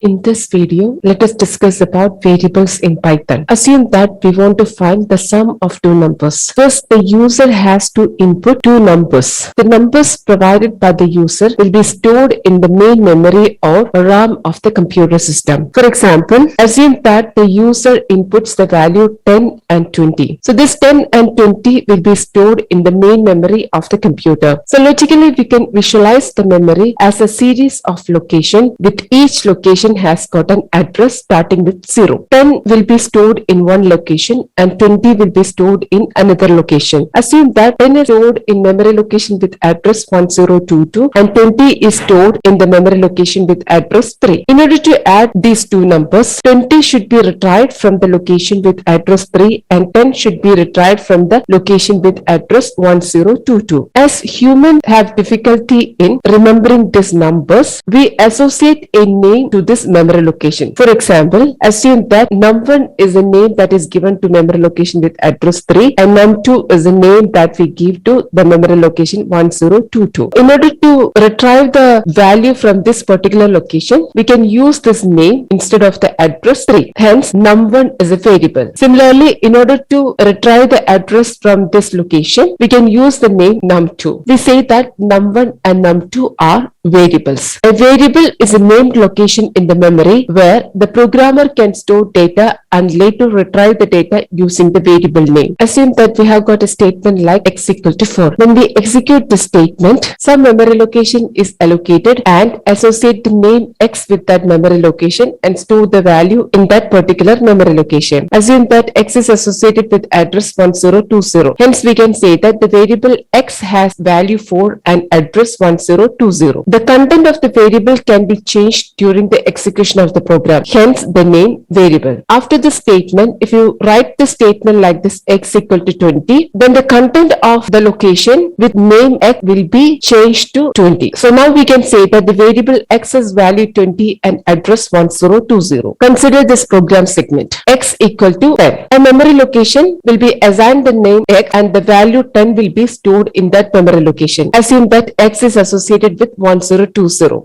In this video, let us discuss about variables in Python. Assume that we want to find the sum of two numbers. First, the user has to input two numbers. The numbers provided by the user will be stored in the main memory or RAM of the computer system. For example, assume that the user inputs the value 10 and 20. So this 10 and 20 will be stored in the main memory of the computer. So logically, we can visualize the memory as a series of locations, with each location has got an address starting with 0. 10 will be stored in one location and 20 will be stored in another location. Assume that 10 is stored in memory location with address 1022 and 20 is stored in the memory location with address 3. In order to add these two numbers, 20 should be retrieved from the location with address 3 and 10 should be retrieved from the location with address 1022. As humans have difficulty in remembering these numbers, we associate a name to this memory location. For example, assume that num1 is a name that is given to memory location with address 3 and num2 is a name that we give to the memory location 1022. In order to retrieve the value from this particular location, we can use this name instead of the address 3. Hence, num1 is a variable. Similarly, in order to retrieve the address from this location, we can use the name num2. We say that num1 and num2 are variables. A variable is a named location in the memory where the programmer can store data and later retrieve the data using the variable name. Assume that we have got a statement like x equal to 4. When we execute the statement, some memory location is allocated and associate the name x with that memory location and store the value in that particular memory location. Assume that x is associated with address 1020. Hence, we can say that the variable x has value 4 and address 1020. The content of the variable can be changed during the execution of the program, hence the name variable. After the statement, if you write the statement like this, x equal to 20, then the content of the location with name x will be changed to 20. So now we can say that the variable x has value 20 and address 1020. Consider this program segment, x equal to 10. A memory location will be assigned the name x and the value 10 will be stored in that memory location. Assume that x is associated with 1020.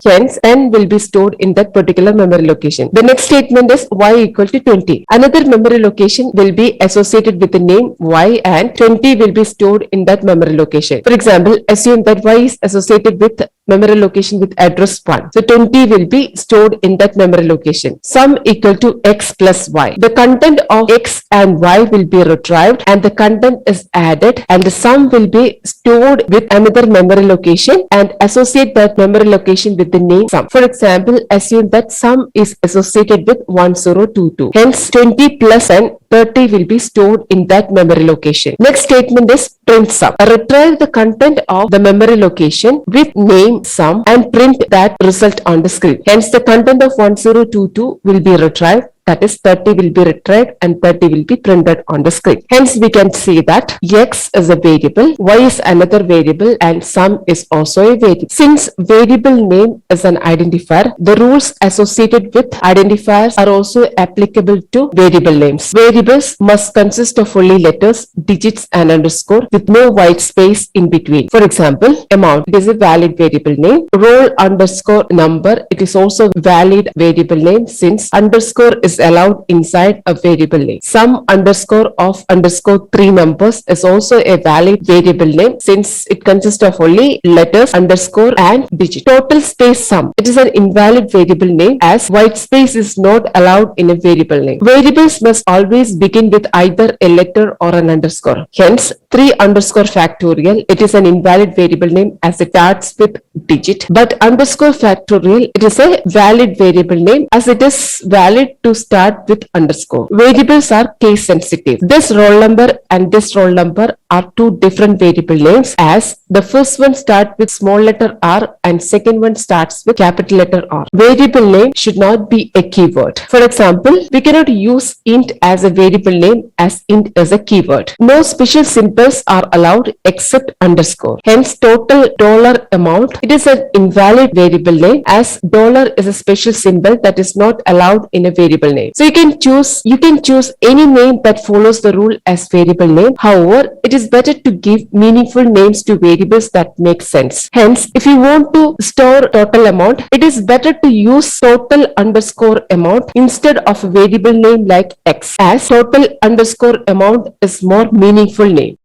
Hence, 10 will be stored in that particular memory location. The next statement is y equal to 20. Another memory location will be associated with the name y and 20 will be stored in that memory location. For example, assume that y is associated with memory location with address 1. So 20 will be stored in that memory location. Sum equal to x plus y. The content of x and y will be retrieved and the content is added and the sum will be stored with another memory location and associate that memory location with the name sum. For example, assume that sum is associated with 1022. Hence, 20 plus 10, 30 will be stored in that memory location. Next statement is print sum. Retrieve the content of the memory location with name sum and print that result on the screen. Hence, the content of 1022 will be retrieved. That is 30 will be retrieved and 30 will be printed on the screen. Hence, we can say that x is a variable, y is another variable and sum is also a variable. Since variable name is an identifier, the rules associated with identifiers are also applicable to variable names. Variables must consist of only letters, digits and underscore with no white space in between. For example, amount, it is a valid variable name. Roll underscore number, it is also valid variable name since underscore is allowed inside a variable name. Sum underscore of underscore 3 numbers is also a valid variable name since it consists of only letters, underscore and digit. Total space sum, it is an invalid variable name as white space is not allowed in a variable name. Variables must always begin with either a letter or an underscore. Hence, 3 underscore factorial, it is an invalid variable name as it starts with digit. But underscore factorial, it is a valid variable name as it is valid to start with underscore. Variables are case sensitive. This roll number and this roll number are two different variable names as the first one starts with small letter r and second one starts with capital letter R. Variable name should not be a keyword. For example, we cannot use int as a variable name as int is a keyword. No special symbols are allowed except underscore. Hence, total dollar amount, it is an invalid variable name as dollar is a special symbol that is not allowed in a variable name. name. So you can choose any name that follows the rule as variable name. However, it is better to give meaningful names to variables that make sense. Hence, if you want to store total amount, it is better to use total underscore amount instead of a variable name like X, as total underscore amount is more meaningful name.